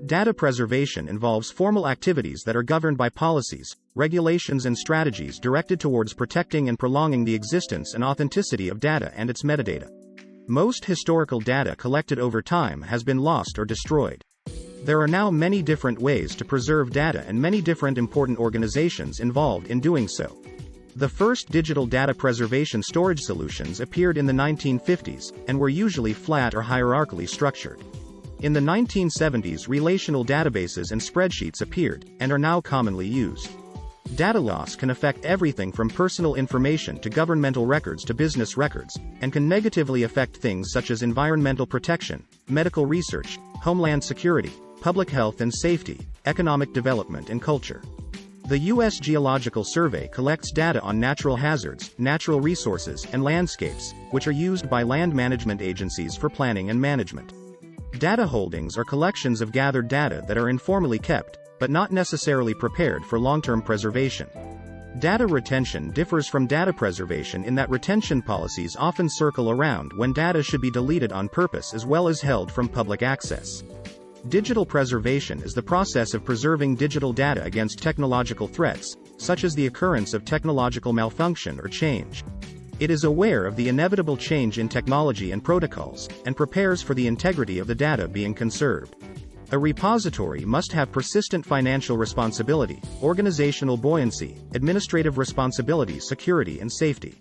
Data preservation involves formal activities that are governed by policies, regulations and strategies directed towards protecting and prolonging the existence and authenticity of data and its metadata. Most historical data collected over time has been lost or destroyed. There are now many different ways to preserve data and many different important organizations involved in doing so. The first digital data preservation storage solutions appeared in the 1950s, and were usually flat or hierarchically structured. In the 1970s, relational databases and spreadsheets appeared, and are now commonly used. Data loss can affect everything from personal information to governmental records to business records, and can negatively affect things such as environmental protection, medical research, homeland security, public health and safety, economic development and culture. The U.S. Geological Survey collects data on natural hazards, natural resources, and landscapes, which are used by land management agencies for planning and management. Data holdings are collections of gathered data that are informally kept, but not necessarily prepared for long-term preservation. Data retention differs from data preservation in that retention policies often circle around when data should be deleted on purpose as well as held from public access. Digital preservation is the process of preserving digital data against technological threats, such as the occurrence of technological malfunction or change. It is aware of the inevitable change in technology and protocols, and prepares for the integrity of the data being conserved. A repository must have persistent financial responsibility, organizational buoyancy, administrative responsibility, security and safety.